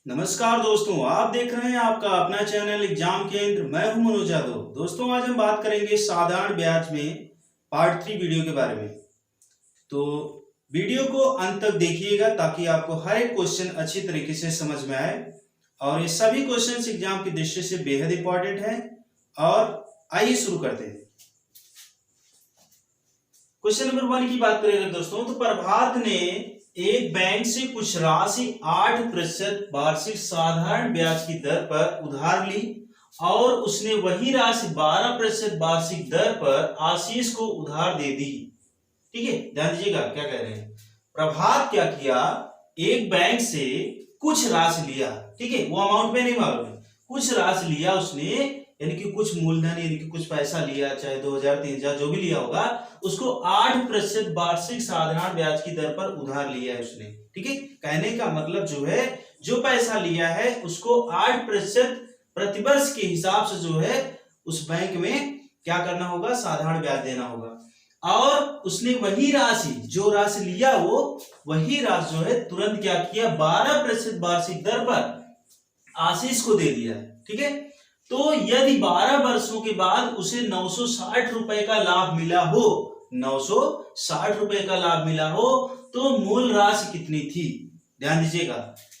नमस्कार दोस्तों, आप देख रहे हैं आपका अपना चैनल एग्जाम केंद्र। मैं हूं मनोज यादव। दोस्तों, आज हम बात करेंगे साधारण ब्याज में पार्ट 3 वीडियो के बारे में। तो वीडियो को अंत तक देखिएगा ताकि आपको हर एक क्वेश्चन अच्छी तरीके से समझ में आए। और ये सभी क्वेश्चंस एग्जाम की दृष्टि से बेहद इंपॉर्टेंट है। और आइए शुरू करते हैं। क्वेश्चन नंबर 1 की बात करें दोस्तों, तो प्रभात ने एक बैंक से कुछ राशि 8% वार्षिक साधारण ब्याज की दर पर उधार ली और उसने वही राशि 12% वार्षिक दर पर आशीष को उधार दे दी। ठीक है, ध्यान दीजिएगा क्या कह रहे हैं। प्रभात क्या किया, एक बैंक से कुछ राशि लिया। ठीक है, वो अमाउंट में नहीं मालूम है, कुछ राशि लिया उसने, यानी कि कुछ मूलधन यानी कि कुछ पैसा लिया, चाहे 2000 3000 जो भी लिया होगा, उसको 8% वार्षिक साधारण ब्याज की दर पर उधार लिया है उसने। ठीक है, कहने का मतलब जो है, जो पैसा लिया है उसको 8% प्रतिवर्ष के हिसाब से जो है उस बैंक में क्या करना होगा, साधारण ब्याज देना होगा। और उसने वही राशि, जो राशि लिया वो वही राशि जो है तुरंत क्या किया, 12% वार्षिक दर पर आशीष को दे दिया। ठीक है, तो यदि 12 वर्षों के बाद उसे 960 रुपए का लाभ मिला हो, 960 रुपए का लाभ मिला हो, तो मूल राशि कितनी थी? ध्यान दीजिएगा,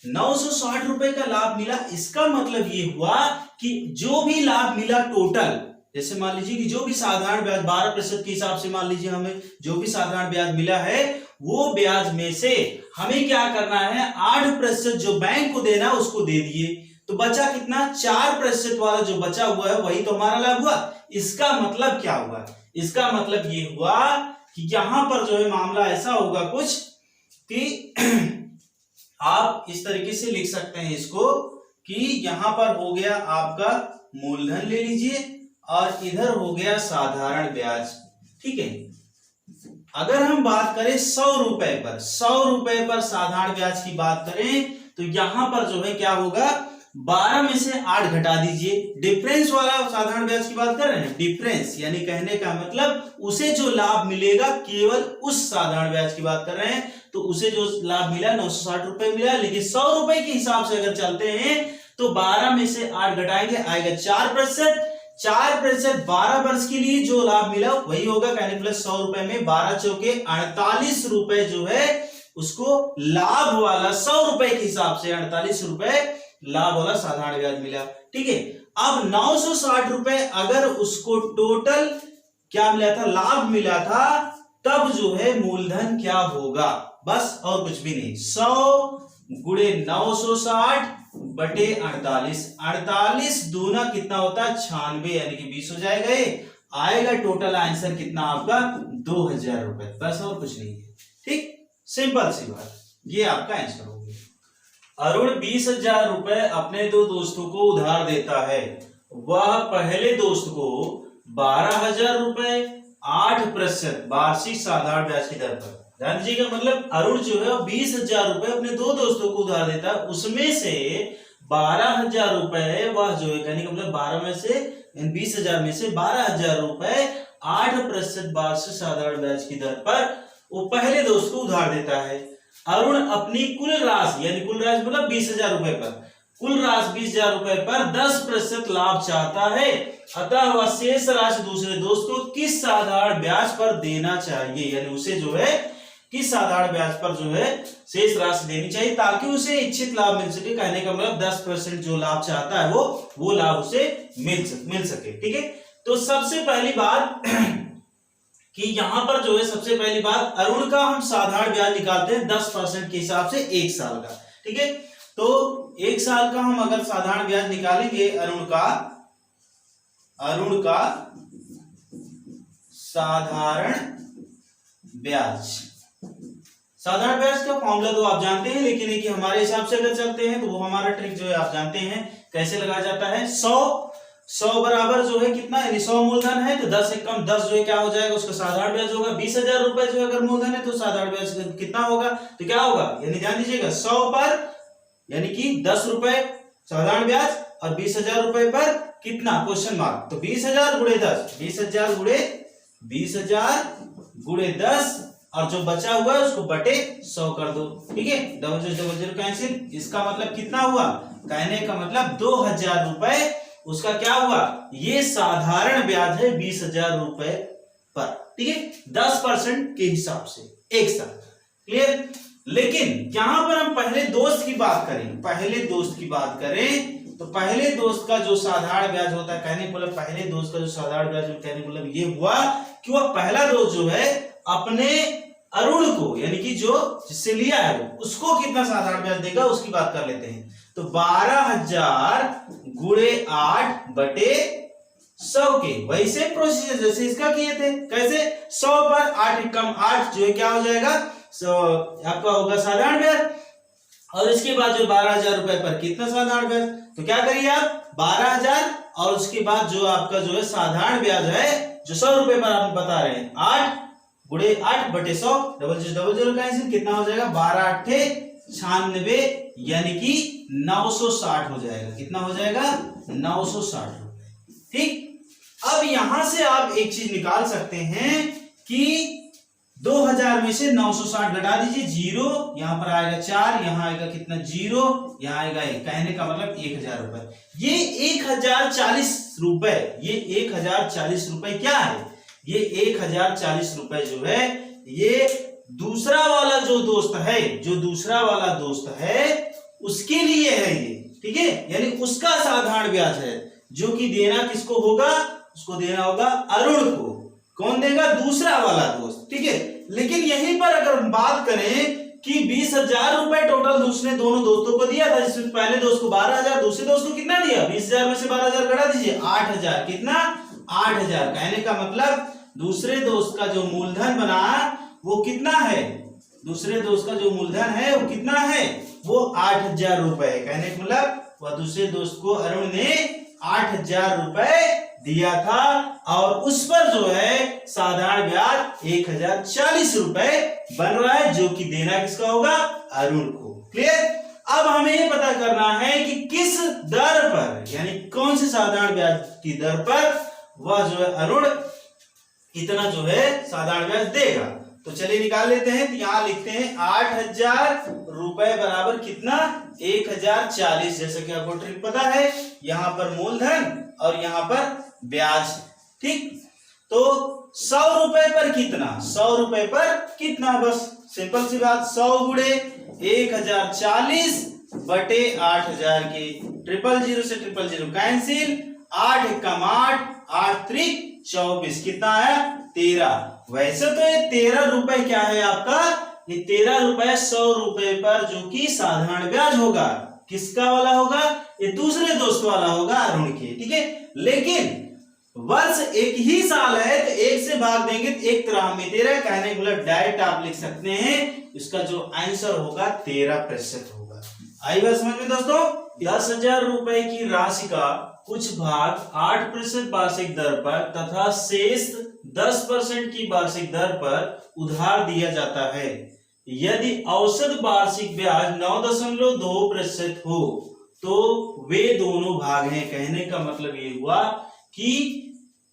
960 रुपए का लाभ मिला, इसका मतलब ये हुआ कि जो भी लाभ मिला टोटल, जैसे मान लीजिए कि जो भी साधारण ब्याज 12% के हिसाब से मान लीजिए हमें जो भी साधारण ब्याज मिला है, वो ब्याज में से हमें क्या करना है, 8% जो बैंक को देना उसको दे दिए। तो बचा कितना, 4% वाला जो बचा हुआ है वही तो हमारा लाभ हुआ। इसका मतलब क्या हुआ, इसका मतलब ये हुआ कि यहां पर जो है मामला ऐसा होगा कुछ कि आप इस तरीके से लिख सकते हैं इसको कि यहां पर हो गया आपका मूलधन ले लीजिए और इधर हो गया साधारण ब्याज। ठीक है, अगर हम बात करें 100 रुपए पर, 100 रुपए पर साधारण ब्याज की बात करें तो यहां पर जो है क्या होगा, 12 में से 8 घटा दीजिए। डिफरेंस वाला साधारण ब्याज की बात कर रहे हैं, डिफरेंस यानी कहने का मतलब उसे जो लाभ मिलेगा केवल उस साधारण ब्याज की बात कर रहे हैं। तो उसे जो लाभ मिला 960 रुपए मिला, लेकिन 100 रुपए के हिसाब से अगर चलते हैं तो 12 में से 8 घटाएंगे, आएगा 4%। 4% 12 वर्ष के लिए जो लाभ मिला वही होगा, कहने प्लस 100 रुपए में 12 चौके 48 रुपए जो है उसको लाभ वाला 100 रुपए के हिसाब से 48 रुपए लाभ वाला साधारण ब्याज मिला। ठीक है, अब 960 रुपए अगर उसको टोटल क्या मिला था, लाभ मिला था, तब जो है मूलधन क्या होगा, बस और कुछ भी नहीं, 100 गुणे 960 बटे 48, 48 दूना कितना होता है 96, यानी कि 20 हो जाएगा। आएगा टोटल आंसर कितना आपका 2000 रुपए, बस और कुछ नहीं है। ठीक, सिंपल सी बात, ये आपका आंसर हो गया। अरुण 20,000 रुपए अपने दो दोस्तों को उधार देता है। वह पहले दोस्त को 12,000 रुपए 8% वार्षिक साधारण ब्याज की दर पर, ध्यान दीजिएगा, मतलब अरुण जो है 20,000 रुपए अपने दो दोस्तों को उधार देता है, उसमें से 12,000 रुपए वह जो है, कहने का मतलब 12 में से 20,000 में से 12,000 रुपए 8% वार्षिक साधारण ब्याज की दर पर वो पहले दोस्त को उधार देता है। अरुण अपनी कुल राशि, यानी कुल राशि मतलब 20,000 रुपए पर, कुल राशि 20,000 रुपए पर 10% लाभ चाहता है, अतः वह शेष राशि दूसरे दोस्त को किस साधारण ब्याज पर देना चाहिए, यानी उसे जो है किस साधारण ब्याज पर जो है शेष राशि देनी चाहिए ताकि उसे इच्छित लाभ मिल सके। कहने का मतलब 10% जो लाभ चाहता है वो लाभ उसे मिल सके। ठीक है, तो सबसे पहली बात कि यहां पर जो है सबसे पहली बात, अरुण का हम साधारण ब्याज निकालते हैं 10% के हिसाब से 1 साल का। ठीक है, तो 1 साल का हम अगर साधारण ब्याज निकालेंगे, अरुण का साधारण ब्याज, साधारण ब्याज का फॉर्मूला तो आप जानते हैं, लेकिन एक हमारे हिसाब से अगर चलते हैं तो वो हमारा ट्रिक जो है आप जानते हैं कैसे लगाया जाता है। 100 बराबर जो है कितना, यानी 100 मूलधन है तो 10 एक कम 10 जो है क्या हो जाएगा, उसका साधारण ब्याज होगा। 20,000 रुपए जो अगर मूलधन है तो साधारण ब्याज कितना होगा, तो क्या होगा, यानी ध्यान दीजिएगा 100 पर यानी कि 10 रुपए साधारण ब्याज और 20,000 रुपए पर कितना, क्वेश्चन मार्क, तो 20,000 गुणे 10, 20,000 गुणे 10 और जो बचा हुआ है उसको बटे 100 कर दो। ठीक है, डबल जीरो कैंसिल। इसका मतलब कितना हुआ, कहने का मतलब 2000 रुपए उसका क्या हुआ, ये साधारण ब्याज है 20,000 रुपए पर। ठीक है, 10% के हिसाब से एक साथ। क्लियर। लेकिन यहां पर हम पहले दोस्त की बात करें, पहले दोस्त की बात करें तो पहले दोस्त का जो साधारण ब्याज होता है, कहने का मतलब पहले दोस्त का जो साधारण ब्याज, कहने का मतलब ये हुआ कि वह पहला दोस्त जो है अपने अरुण को, यानी कि जो जिससे लिया है उसको कितना साधारण ब्याज देगा उसकी बात कर लेते हैं। तो 12,000 गुणे 8 बटे 100 के वैसे प्रोसीजर जैसे इसका किए थे। कैसे, 100 पर 8 कम 8 जो है क्या हो जाएगा, आपका होगा साधारण ब्याज। और इसके बाद जो 12,000 रुपए पर कितना साधारण ब्याज, तो क्या करिए आप 12,000 और उसके बाद जो आपका जो है साधारण ब्याज है जो 100 रुपए पर आप बता रहे हैं, 8 गुणे 8 बटे 100, डबल जीरो कैंसिल, कितना हो जाएगा 12 8 96, यानी कि 960 हो जाएगा। कितना हो जाएगा 960 रुपए। ठीक, अब यहां से आप एक चीज निकाल सकते हैं कि 2000 में से 960 घटा दीजिए, जीरो यहां पर आएगा 4, यहां आएगा कितना 0, यहां आएगा 1, कहने का मतलब 1000 रुपए। ये 1040 रुपए, ये 1040 रुपए क्या है, ये 1040 रुपए जो है ये दूसरा वाला जो दोस्त है, जो दूसरा वाला दोस्त है उसके लिए है ये। ठीक है, यानी उसका साधारण ब्याज है जो कि देना किसको होगा, उसको देना होगा अरुण को। कौन देगा, दूसरा वाला दोस्त। ठीक है, लेकिन यहीं पर अगर हम बात करें कि 20,000 रुपए टोटल दूसरे दोनों दोस्तों को दिया था, जिसमें पहले दोस्त को 12,000, दूसरे दोस्त को कितना दिया, 20,000 में से 12,000 घटा दीजिए, 8,000, कितना 8,000। कहने का मतलब दूसरे दोस्त का जो मूलधन बना वो कितना है, दूसरे दोस्त का जो मूलधन है वो कितना है, वो 8,000 रुपए है। कहने का मतलब वह दूसरे दोस्त को अरुण ने 8,000 रुपए दिया था और उस पर जो है साधारण ब्याज 1040 रुपए बन रहा है, जो कि देना किसका होगा, अरुण को। क्लियर। अब हमें ये पता करना है कि किस दर पर, यानी कौन से साधारण ब्याज की दर पर वह जो है अरुण इतना जो है साधारण ब्याज देगा। तो चलिए निकाल लेते हैं। तो यहां लिखते हैं 8,000 रुपए बराबर कितना, 1040, जैसे कि आपको ट्रिक पता है, यहां पर मूलधन और यहां पर ब्याज। ठीक, तो 100 रुपए पर कितना, 100 रुपए पर कितना, बस सिंपल सी बात, 100 गुणे 1040 बटे 8,000 के, 000 से 000 कैंसिल, 8 कम 8, 8 त्रिक 24, कितना है 13। वैसे तो ये 13 रुपए क्या है आपका, ये 13 रुपए 100 रुपए पर जो कि साधारण ब्याज होगा, किसका वाला होगा, ये दूसरे दोस्त वाला होगा अरुण के। ठीक है, लेकिन वर्ष एक ही साल है तो एक से भाग देंगे तो एक तरह में 13, कहने का मतलब डायरेक्ट आप लिख सकते हैं इसका जो आंसर होगा 13% होगा। आई बात समझ में दोस्तों। 10,000 रुपए की राशि का कुछ भाग 8% वार्षिक दर पर तथा शेष 10% की वार्षिक दर पर उधार दिया जाता है। यदि औसत वार्षिक ब्याज 9.2% हो तो वे दोनों भाग हैं। कहने का मतलब ये हुआ कि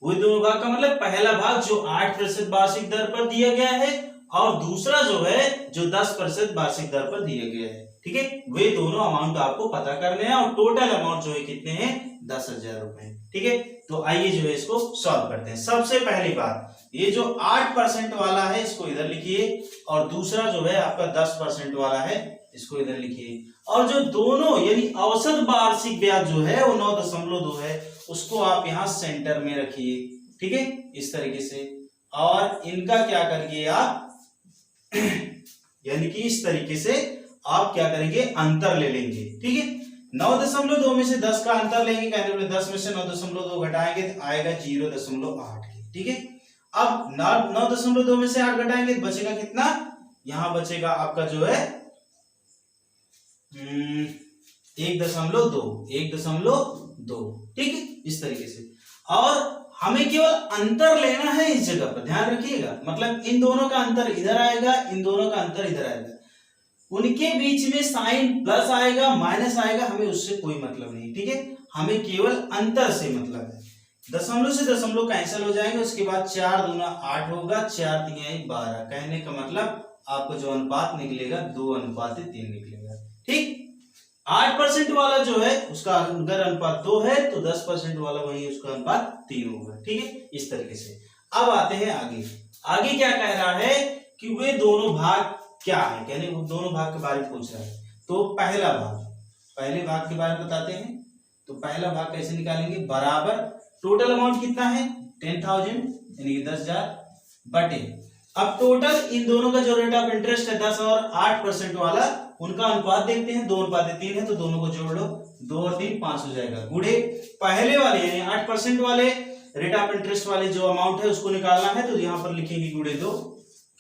वो दोनों भाग का मतलब पहला भाग जो 8% वार्षिक दर पर दिया गया है और दूसरा जो है जो 10% वार्षिक दर पर दिया गया है। ठीक है, वे दोनों अमाउंट आपको पता करने हैं और टोटल अमाउंट जो है कितने हैं, 10,000 रुपए। ठीक है, तो आइए जो है इसको सॉल्व करते हैं। सबसे पहली बात, ये जो 8% वाला है इसको इधर लिखिए और दूसरा जो है आपका 10% वाला है इसको इधर लिखिए, और जो दोनों यानी औसत वार्षिक ब्याज जो है वो 9.2 है उसको आप यहां सेंटर में रखिए। ठीक है, इस तरीके से, और इनका क्या करिए आप यानी कि इस तरीके से आप क्या करेंगे, अंतर ले लेंगे। ठीक है, 9.2 में से 10 का अंतर लेंगे, कहने 10 में से 9.2 घटाएंगे तो आएगा 0.8। ठीक है, अब 9.2 में से 8 घटाएंगे तो बचेगा कितना, यहां बचेगा आपका जो है 1.2। ठीक है, इस तरीके से, और हमें केवल अंतर लेना है इस जगह पर, ध्यान रखिएगा। मतलब इन दोनों का अंतर इधर आएगा, इन दोनों का अंतर इधर आएगा, उनके बीच में साइन प्लस आएगा माइनस आएगा, हमें उससे कोई मतलब नहीं। ठीक है, हमें केवल अंतर से मतलब है। दशमलव से दशमलव कैंसिल हो जाएंगे, उसके बाद 4 दूना 8 होगा, 4 तिहाई 12। कहने का मतलब आपको जो अनुपात निकलेगा 2:3 निकलेगा। ठीक, 8% वाला जो है उसका अगर अनुपात 2 है तो 10% वाला वही उसका अनुपात 3 होगा। ठीक है, इस तरीके से। अब आते हैं आगे। आगे क्या कह रहा है कि वे दोनों भाग क्या है, कहने वो दोनों भाग के बारे में पूछ रहा है। तो पहला भाग, पहले भाग के बारे में बताते हैं। तो पहला भाग कैसे निकालेंगे, बराबर टोटल अमाउंट कितना है 10,000 यानी कि 10,000 बटे, अब टोटल इन दोनों का जो रेट ऑफ इंटरेस्ट है 10 और 8% वाला, उनका अनुपात देखते हैं, 2:3 है तो दोनों को जोड़ लो, 2 और 3 5 हो जाएगा, गुणे पहले वाले यानी 8% वाले रेट ऑफ इंटरेस्ट वाले जो अमाउंट है उसको निकालना है, तो यहां पर लिखेंगे गुणे 2,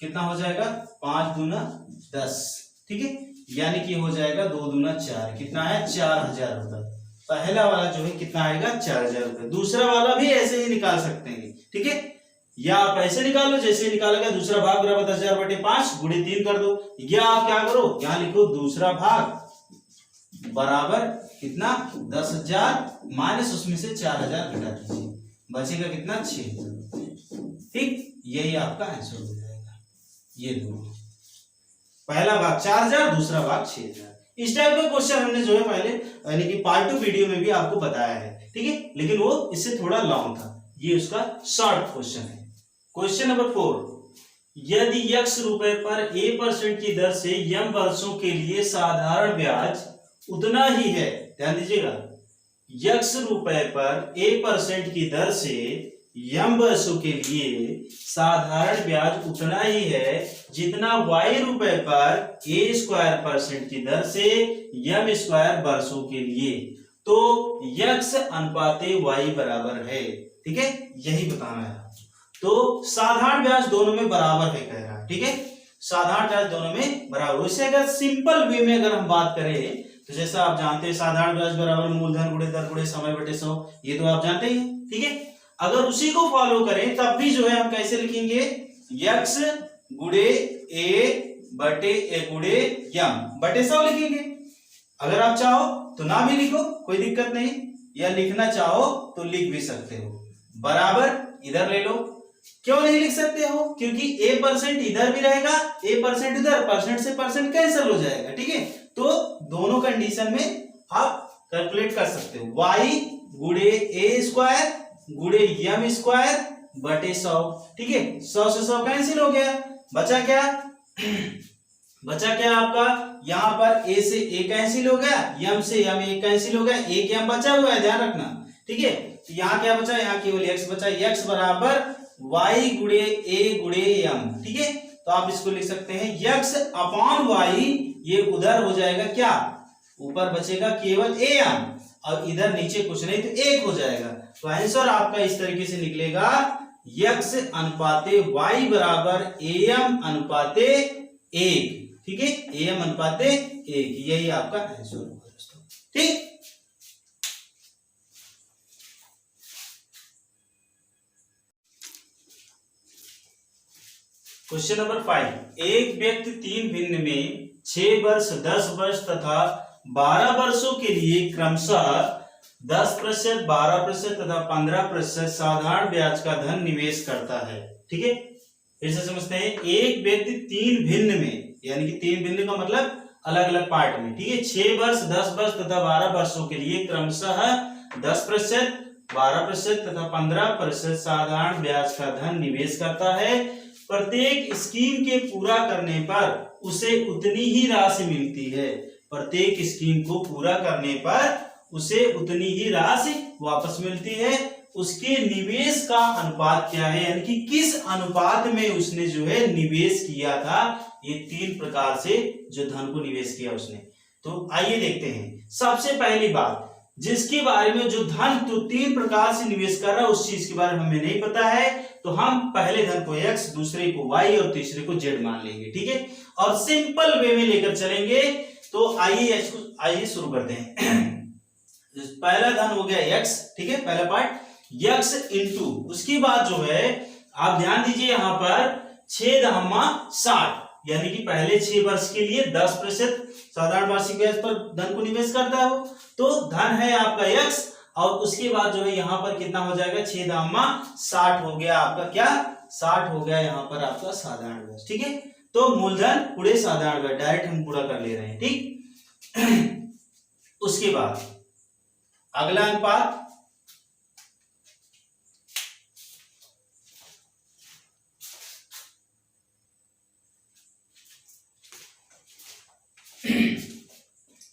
कितना हो जाएगा 5 दूना 10। ठीक है, यानी कि हो जाएगा 2 दूना 4, कितना है 4,000 रुपए। पहला वाला जो है कितना आएगा 4,000 रुपए। दूसरा वाला भी ऐसे ही निकाल सकते हैं। ठीक है, या आप ऐसे निकाल लो जैसे निकालेगा, दूसरा भाग बराबर 10,000 बटे 5 गुणे 3 कर दो, या आप क्या करो यहां लिखो दूसरा भाग बराबर कितना 10,000 माइनस उसमें से 4,000 घटा दीजिए, बचेगा कितना 6,000। ठीक, यही आपका आंसर हो जाएगा। ये दोनों, पहला भाग 4,000, दूसरा भाग 6,000। इस टाइप का क्वेश्चन हमने जो है पहले यानी कि पार्ट 2 वीडियो में भी आपको बताया है। ठीक है, लेकिन वो इससे थोड़ा लॉन्ग था, ये उसका शॉर्ट क्वेश्चन है। क्वेश्चन नंबर 4, यदि x रुपए पर a% की दर से m वर्षों के लिए साधारण ब्याज उतना ही है, ध्यान दीजिएगा, x रुपए पर a% की दर से m वर्षों के लिए साधारण ब्याज उतना ही है जितना y रुपए पर a² % की दर से m² वर्षों के लिए, तो x अनुपाते y बराबर है। ठीक है, यही बताना है। तो साधारण ब्याज दोनों में बराबर है कह रहा है। ठीक है, साधारण ब्याज दोनों में बराबर। वैसे अगर सिंपल वे में अगर हम बात करें तो जैसा आप जानते हैं साधारण ब्याज बराबर मूलधन गुणे दर गुणे समय बटे 100, ये तो आप जानते ही हैं। ठीक है, अगर उसी को फॉलो करें तब भी जो है हम कैसे लिखेंगे, x गुणे a बटे a गुणे m बटे 100 लिखेंगे। अगर आप चाहो तो ना भी लिखो, कोई दिक्कत नहीं, या लिखना चाहो तो लिख भी सकते हो। बराबर इधर ले लो, क्यों नहीं लिख सकते हो, क्योंकि a% इधर भी रहेगा, a% इधर, परसेंट से परसेंट कैंसिल हो जाएगा। ठीक है, तो दोनों कंडीशन में आप कैलकुलेट कर सकते हो, y गुणे a² गुणे m² बटे 100। ठीक है, 100 से 100 कैंसिल हो गया, बचा क्या बचा क्या आपका, यहां पर a से a कैंसिल हो गया, m से m a कैंसिल हो गया, एक m बचा हुआ है, ध्यान रखना। ठीक है, तो यहाँ क्या बचा, यहाँ केवल x बचा, x बराबर y गुणे a गुणे m। ठीक है, तो आप इसको लिख सकते हैं x अपॉन y, ये उधर हो जाएगा क्या, ऊपर बचेगा केवल am और इधर नीचे कुछ नहीं तो 1 हो जाएगा। तो आंसर आपका इस तरीके से निकलेगा x अनुपाते y बराबर am अनुपाते 1। ठीक है, am अनुपाते 1, यही आपका आंसर होगा दोस्तों। ठीक, क्वेश्चन नंबर 5, एक व्यक्ति 3 भिन्न में 6 वर्ष 10 वर्ष तथा 12 वर्षों के लिए क्रमशः 10%, 12% तथा 15% साधारण ब्याज का धन निवेश करता है। ठीक है, फिर से समझते हैं, एक व्यक्ति 3 भिन्न में, यानी कि 3 भिन्न का मतलब अलग अलग पार्ट में। ठीक है, 6 वर्ष 10 वर्ष तथा 12 वर्षों के लिए क्रमशः 10%, 12% तथा 15% साधारण ब्याज का धन निवेश करता है। प्रत्येक स्कीम के पूरा करने पर उसे उतनी ही राशि मिलती है। प्रत्येक स्कीम को पूरा करने पर उसे उतनी ही राशि वापस मिलती है। उसके निवेश का अनुपात क्या है, यानी कि किस अनुपात में उसने जो है निवेश किया था, ये 3 प्रकार से जो धन को निवेश किया उसने। तो आइए देखते हैं। सबसे पहली बात, जिसके बारे में जो धन तो 3 प्रकार से निवेश कर रहा है उस चीज के बारे में हमें नहीं पता है, तो हम पहले धन को x, दूसरे को y और तीसरे को z मान लेंगे। ठीक है, और सिंपल वे में लेकर चलेंगे। तो आइए शुरू करते हैं। पहला धन हो गया x, ठीक है, पहला पार्ट x इंटू, उसके बाद जो है आप ध्यान दीजिए यहां पर 6 दहम्मा 60, यानी कि पहले 6 वर्ष के लिए 10% साधारण वार्षिक ब्याज पर धन को निवेश करता है वो, तो धन है आपका x और उसके बाद जो है यहाँ पर कितना हो जाएगा, 6 दामा 60 हो गया आपका, क्या 60 हो गया यहाँ पर आपका साधारण ब्याज। ठीक है, तो मूलधन पूरे साधारण ब्याज डायरेक्ट हम पूरा कर ले रहे हैं। ठीक उसके बाद अगला अनुपात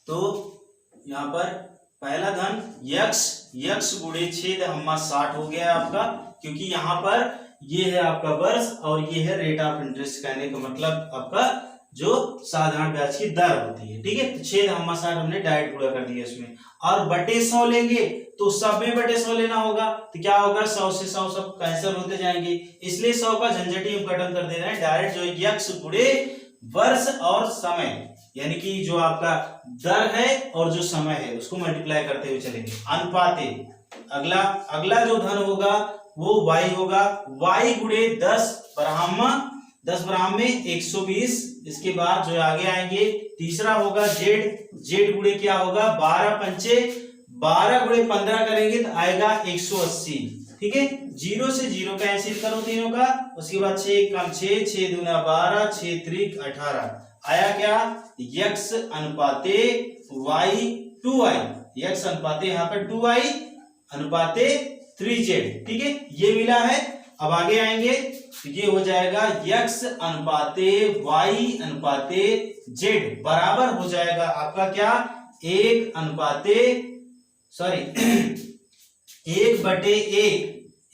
तो यहाँ पर पहला धन यक्स गुणे 6 दहम्मा 60 हो गया आपका, क्योंकि यहाँ पर ये है आपका वर्ष और ये है रेट ऑफ इंटरेस्ट, कहने का मतलब आपका जो साधारण ब्याज की दर होती है। ठीक है, तो 6 दहम्मा 60 हमने डायरेक्ट पूरा कर दिया इसमें। और बटे 100 लेंगे तो सब में बटे 100 लेना होगा, तो क्या होगा 100 से 100 सब कैंसिल होते जाएंगे, इसलिए 100 का झंझटी हम खत्म कर दे रहे हैं। डायरेक्ट जो यक्स गुणे वर्ष और समय, यानी कि जो आपका दर है और जो समय है उसको मल्टीप्लाई करते हुए चलेंगे। अनुपाते अगला जो धन होगा वो y होगा, y गुणे 10 ब्राह्म में 120। इसके बाद जो आगे आएंगे तीसरा होगा z गुणे क्या होगा 12 गुणे 15 करेंगे तो आएगा 180। ठीक है, 0 से 0 कैंसिल करो तीनों का, उसके बाद 6 कम 6 दूना 12 6 त्रिक 18 आया क्या यक्स अनुपाते y 2y, यक्स अनुपाते यहाँ पर 2y अनुपाते 3z। ठीक है, ये मिला है। अब आगे आएंगे तो ये हो जाएगा यक्स अनुपाते y अनुपाते z बराबर हो जाएगा आपका क्या 1 बटे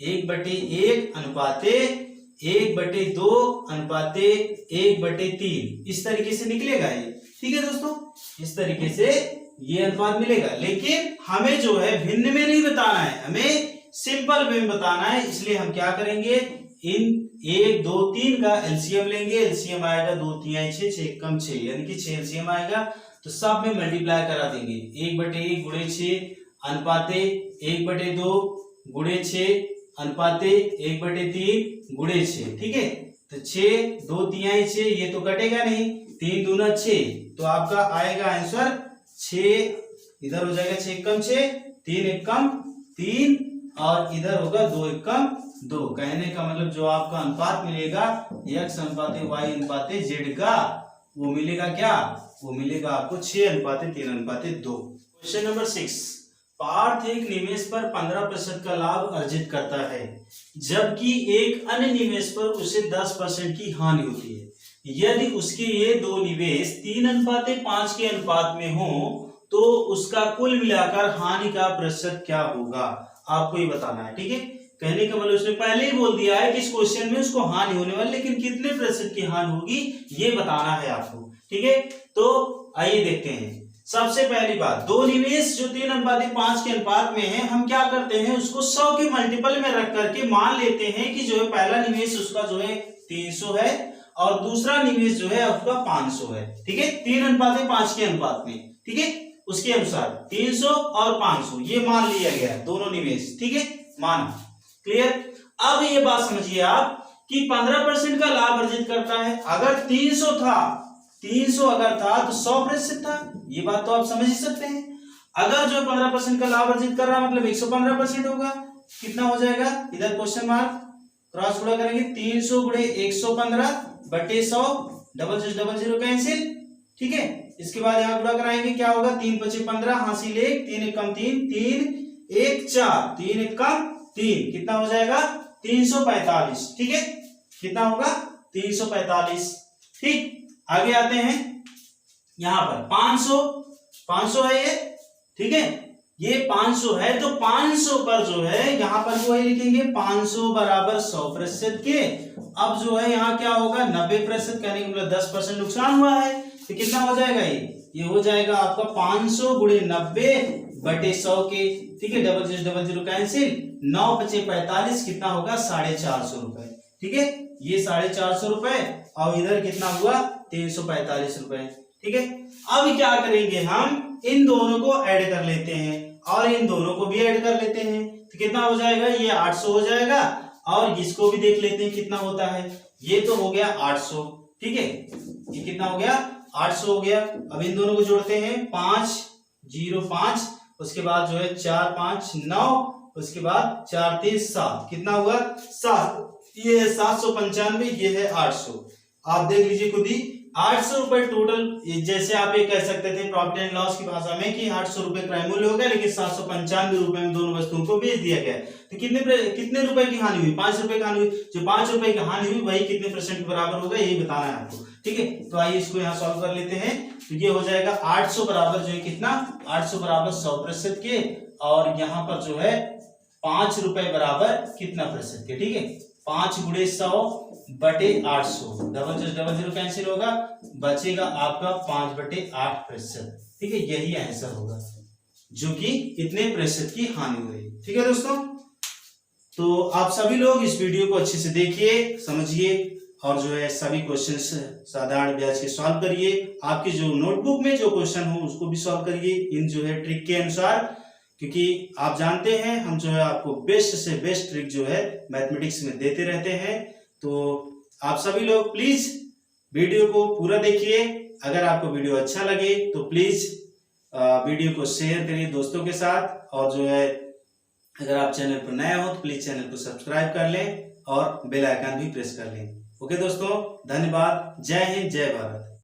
1 अनुपाते 1/2 अनुपाते 1/3, इस तरीके से निकलेगा ये। ठीक है दोस्तों, इस तरीके से ये अनुपात मिलेगा, लेकिन हमें जो है भिन्न में नहीं बताना है, हमें सिंपल वे में बताना है। इसलिए हम क्या करेंगे, इन 1 2 3 का एलसीएम लेंगे। एलसीएम आएगा 2 3 6 6 कम 6, यानी कि 6 एलसीएम आएगा, तो सब में मल्टीप्लाई करा देंगे। 1/1 गुणे 6 अनुपाते 1/2 गुणे 6 अनुपाते 1/3 गुणे 6। ठीक है, तो 6 2 3 6, ये तो कटेगा नहीं, 3 दूना 6, तो आपका आएगा आंसर 6, इधर हो जाएगा 6 कम 6 3 1 कम 3 और इधर होगा 2 1 कम 2। कहने का मतलब जो आपका अनुपात मिलेगा x अनुपाते y अनुपाते z का, वो मिलेगा क्या, वो मिलेगा आपको 6 अनुपाते 3 अनुपाते 2। क्वेश्चन नंबर 6, पार्थ एक निवेश पर 15% का लाभ अर्जित करता है, जबकि एक अन्य निवेश पर उसे 10% की हानि होती है। यदि उसके ये दो निवेश 3:5 के अनुपात में हो तो उसका कुल मिलाकर हानि का प्रतिशत क्या होगा, आपको ये बताना है। ठीक है, कहने का मतलब उसने पहले ही बोल दिया है कि इस क्वेश्चन में उसको हानि होने वाली, लेकिन कितने प्रतिशत की हानि होगी ये बताना है आपको। ठीक है, तो आइए देखते हैं। सबसे पहली बात, दो निवेश जो 3:5 के अनुपात में है, हम क्या करते हैं उसको 100 के मल्टीपल में रख करके मान लेते हैं कि जो है पहला निवेश उसका जो है 300 है और दूसरा निवेश जो है उसका 500 है। ठीक है, 3:5 के अनुपात में। ठीक है, उसके अनुसार 300 और 500 ये मान लिया गया दोनों निवेश। ठीक है, माना, क्लियर। अब ये बात समझिए आप कि 15% का लाभ अर्जित करता है। अगर 300 अगर था तो 100% था, ये बात तो आप समझ ही सकते हैं। अगर जो 15% का लाभ अर्जित कर रहा है मतलब 115% होगा। कितना हो जाएगा, इधर क्वेश्चन मार्क क्रॉस गुणा करेंगे, 300 गुणे 115 बटे 100, डबल 0 कैंसिल। ठीक है, इसके बाद यहाँ गुणा कराएंगे, क्या होगा 3 × 5 = 15, हासिल 1, 3 × 1 = 3, 3 × 1 = 4, 3 × 1 = 3, कितना हो जाएगा 345। ठीक है, कितना होगा 345। ठीक, आगे आते हैं, यहां पर 500 है ये। ठीक है, ये 500 है तो 500 पर जो है यहाँ पर वो लिखेंगे 500 बराबर 100% के। अब जो है यहाँ क्या होगा 90%, कहने का मतलब 10% नुकसान हुआ है, तो कितना हो जाएगा ये हो जाएगा आपका 500 गुणे 90 बटे 100 के। ठीक है, डबल 0 कैंसिल, 9 × 5 = 45, कितना होगा 450 रुपए। ठीक है, ये 450 रुपए और इधर कितना हुआ 345 रुपए। ठीक है, अब क्या करेंगे, हम इन दोनों को ऐड कर लेते हैं और इन दोनों को भी ऐड कर लेते हैं, तो कितना हो जाएगा ये 800 हो जाएगा। और इसको भी देख लेते हैं कितना होता है, ये तो हो गया 800। ठीक है, ये कितना हो गया 800 हो गया। अब इन दोनों को जोड़ते हैं, 5 0 5, उसके बाद जो है 4 5 9, उसके बाद 4 3 7, कितना हुआ 7, ये है 795, ये है 800। आप देख लीजिए खुद ही 800 रुपए टोटल। जैसे आप ये कह सकते थे प्रॉफिट एंड लॉस की भाषा में कि 800 रुपए क्रय मूल्य हो गया, लेकिन 795 रुपए में दोनों वस्तुओं को बेच दिया गया। तो कितने रुपए की हानि हुई, 5 रुपए की हानि हुई। जो 5 रुपए की हानि हुई वही कितने परसेंट के बराबर होगा, यही बताना है आपको। ठीक है, तो आइए इसको यहाँ सॉल्व कर लेते हैं। तो ये हो जाएगा 800 बराबर जो है कितना, 800 बराबर 100% के, और यहाँ पर जो है 5 रुपए बराबर कितना प्रतिशत के। ठीक है, 5 गुणे 100 बटे 800, डबल जीरो कैंसिल होगा, बचेगा आपका 5/8%। ठीक है, यही आंसर होगा, जो कि इतने प्रतिशत की हानि हुई। ठीक है दोस्तों, तो आप सभी लोग इस वीडियो को अच्छे से देखिए, समझिए, और जो है सभी क्वेश्चंस साधारण ब्याज के सॉल्व करिए। आपके जो नोटबुक में जो क्वेश्चन हो उसको भी सॉल्व करिए इन जो है ट्रिक के अनुसार, क्योंकि आप जानते हैं हम जो है आपको बेस्ट से बेस्ट ट्रिक जो है मैथमेटिक्स में देते रहते हैं। तो आप सभी लोग प्लीज वीडियो को पूरा देखिए। अगर आपको वीडियो अच्छा लगे तो प्लीज वीडियो को शेयर करिए दोस्तों के साथ, और जो है अगर आप चैनल पर नए हो तो प्लीज चैनल को सब्सक्राइब कर लें और बेल आइकन भी प्रेस कर लें। ओके दोस्तों, धन्यवाद। जय हिंद, जय भारत।